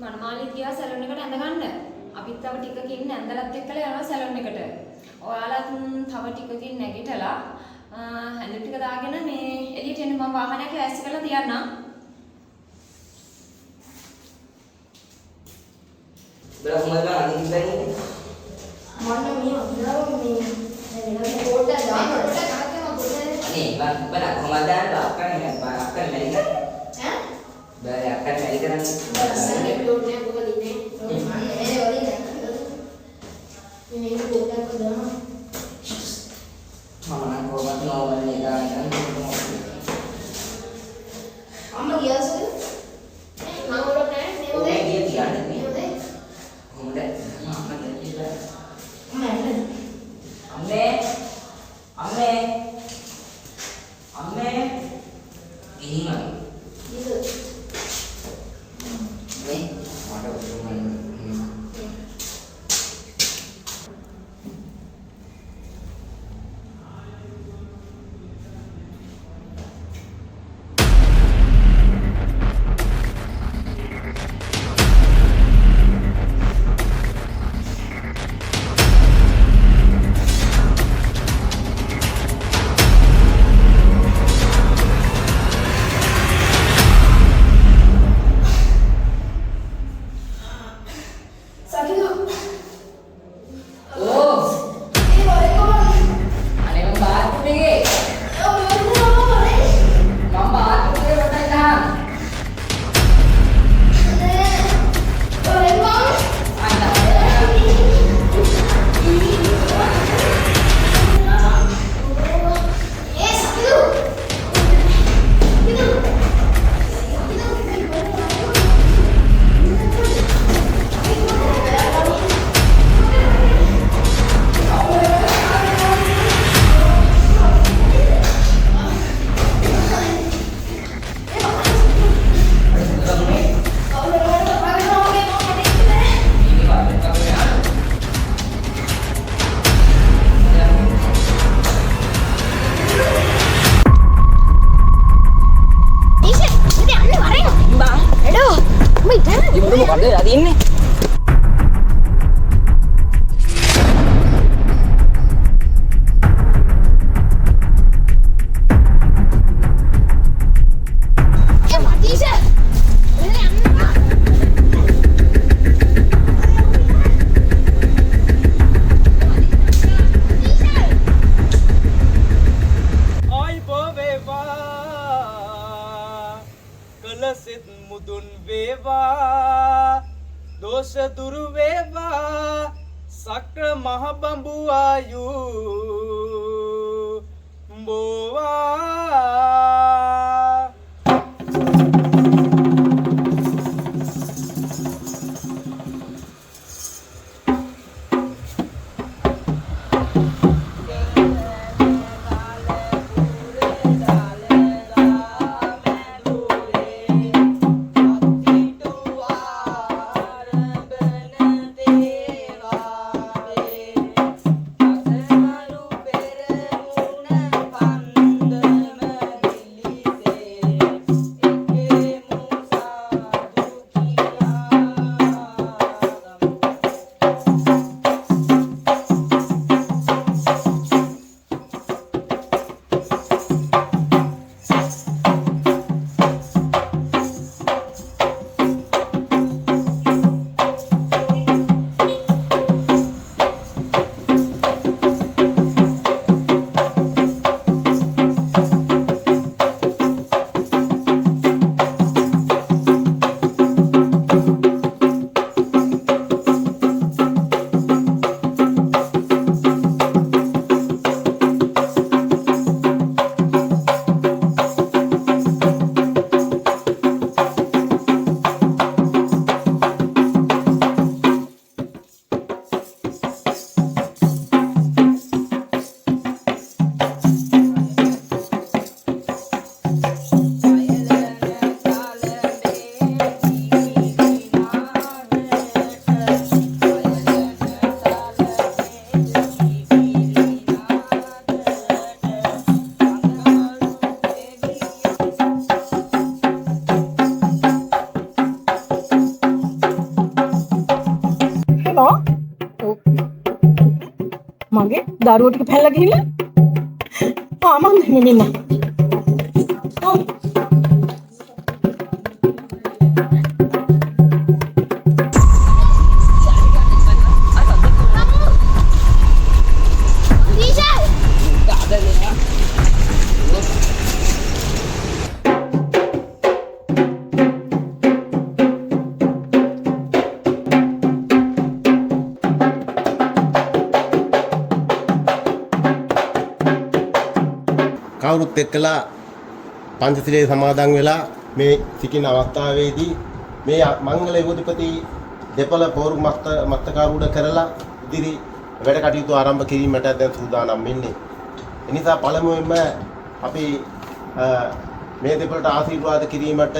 මනමාලි ගියා සැලොන් එකට ඇඳ ගන්න. අපිත් තව ටිකකින් ඇඳලත් එක්කලා යනවා සැලොන් එකට. ඔයාලත් තව ටිකකින් නැගිටලා ඇඳ ටික දාගෙන මේ එළියට එන්න මම වාහනයක් ලෑස්ති කරලා තියන්නම්. බලා මොකද අනිත් බැන්නේ? මොන්න මේ අඳුරව මේ වෙන පොට දාන්න පොට ගහගෙන අනේ බලා කොහමද දාන්න අක්කනේ මැරිලා ඈ බෑ අක්කනේ මැරි කරන්නේ බස්සනේ ප්ලෝට් එක කොහොමද ඉන්නේ මම නේ වලින් මේ පොටක් දාන්න මම නම් කොහොමද නෝවල් එක දාන්න අම්මා ගියාසද මම වල නෑ නේ ඔතේ කියන්නේ නේ ඔතේ කොහොමද අම්මා දෙන්නේ අම්මා අම්මේ ගිහින් ආ ඉතින් නේ මට උරුමයි මගේ දරුවෝ ටික පැනලා ගිහිල්ලා මම මෙන්න කවුරුත් එක්කලා පංචශීලයේ සමාදන් වෙලා මේ සිටින අවස්ථාවේදී මේ මංගල යුවතිපති දෙපළ පෝරු මත්තකාරූඪ කරලා ඉදිරි වැඩ කටයුතු ආරම්භ කිරීමට දැන් සූදානම් වෙන්නේ. ඒ නිසා පළමුවෙන්ම අපි මේ දෙපළට ආශිර්වාද කිරීමට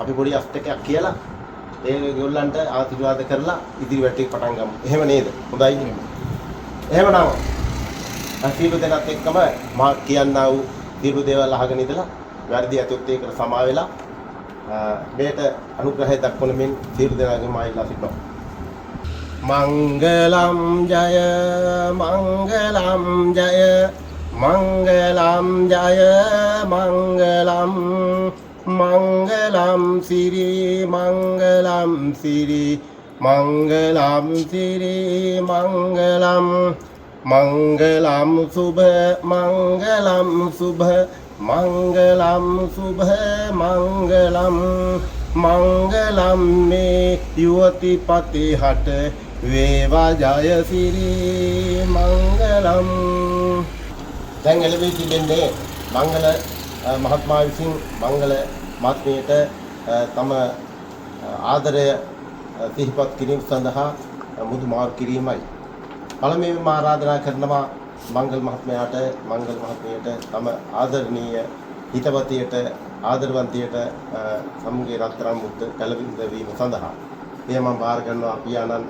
අපි පොඩි අස්තකයක් කියලා ඒගොල්ලන්ට ආශිර්වාද කරලා ඉදිරි වැඩේ පටන් ගමු. එහෙම නේද? හොඳයි. එහෙමනම් සියලු දෙනාත් එක්කම මා කියන්නා වූ සියලු දේවල් අහගෙන ඉඳලා වැඩි ඇතොත් ඒකට සමා වෙලා මේට අනුග්‍රහය දක්වන මෙන් සියලු දෙනාගේම ආයිලා සිටිනවා. මංගලම් ජය මංගලම් ජය මංගලම් ජය මංගලම් මංගලම් සිරි මංගලම් සිරි මංගලම් සිරි මංගලම් मंगलम शुभ मंगलम शुभ मंगलम शुभ मंगलम मंगलम में युवती पति हट वेवा जय श्री मंगलम දැන් එළඹී තිබෙන්නේ මංගල මහත්මයා විසින් මංගල මහත්මියට තම ආදරය සිහිපත් කිරීම සඳහා මුදු මාරු කිරීමයි. පළමුවෙන්ම ආරාධනා කරනවා මංගල මහත්මයාට මංගල මහත්මියට තම ආදරණීය හිතවතියට ආදරවන්තියට සමුගේ රත්තරන් මුද්ද කැළවිඳ වීම සඳහා එය මම බාර ගන්නවා පියාණන්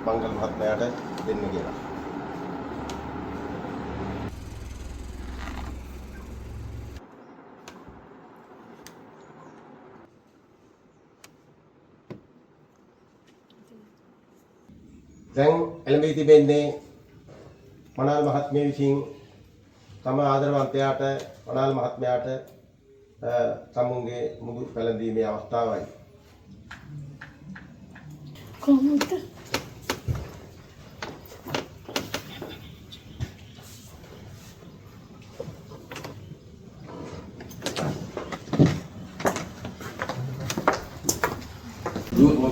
මංගල මහත්මයාට දෙන්න කියලා. දැන් එළඹී තිබෙන්නේ මනාල් මහත්මිය විසින් තම ආදරවන්තයාට මනාල් මහත්මයාට සමුන්ගේ මුදු පැලඳීමේ අවස්ථාවයි. කොහොමද?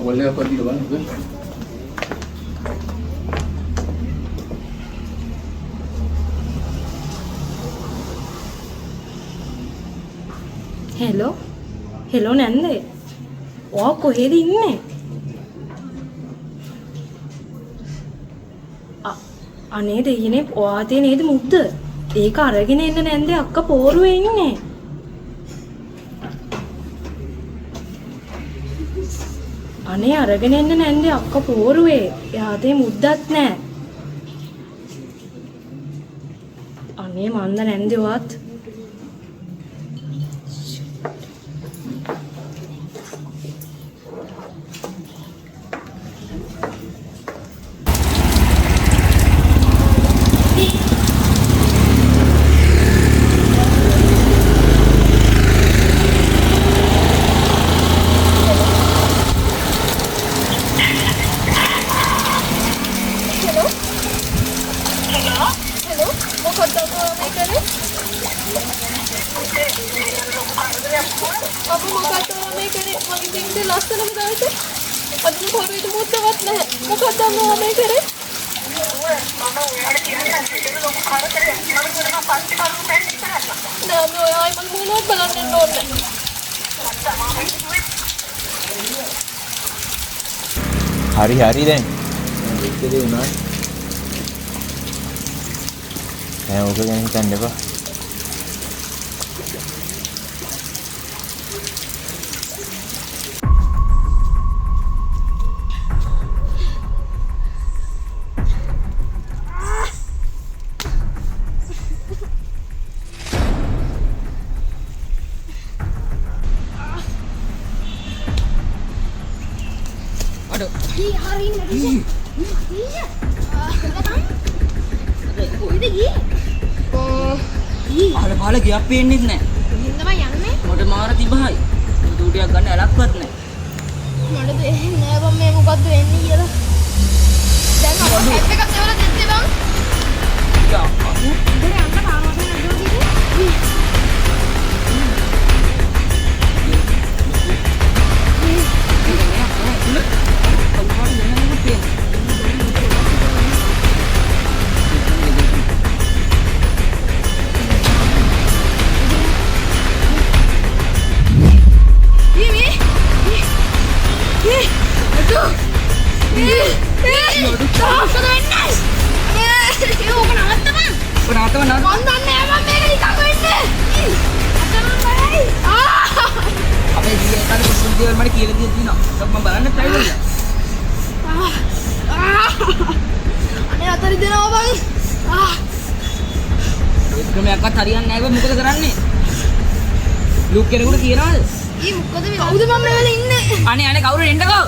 boleh apa di depan tu? Hello hello නැන්දේ ඔයා කොහෙද ඉන්නේ? අනේ දෙයියනේ ඔයා තේ නේද මුද්ද? ඒක අරගෙන එන්න නැන්දේ අක්කා පෝරුවේ ඉන්නේ. අනේ අරගෙන එන්න නැන්දේ අක්කා පෝරුවේ. එයාතේ මුද්දක් නැහැ. අනේ මන්ද නැන්දේ ඔයාත් hari දැන් ඒක දේ උනා දැන් ඔක ගැන හිතන්න එපා. කොයිද ගියේ? අහල පහල ගියක් පේන්නේ නැහැ. කොහෙන්ද මම යන්නේ? මොකට මාර තිබහයි. දුටියක් ගන්න ඇලක්වත් නැහැ. මට දෙන්නේ නෑ බං මේ මොකද්ද වෙන්නේ කියලා. දැන් අපේ ඇප් එකක් එවලා දෙත්තේ බං. යා. ඉතින් අන්න කාරවද නැද්ද කිව්වේ? මට කියලා දෙන්න තියෙනවා. මම බලන්න try කරලා. අනේ අතරි දෙනවා බං. ඒ ක්‍රමයක්වත් හරියන්නේ නැහැ බං. මොකද කරන්නේ? ලුක් කෙනෙකුට කියනවාද? ඊ මොකද මේ කවුද මම මෙතන ඉන්නේ? අනේ කවුරු එන්නකෝ.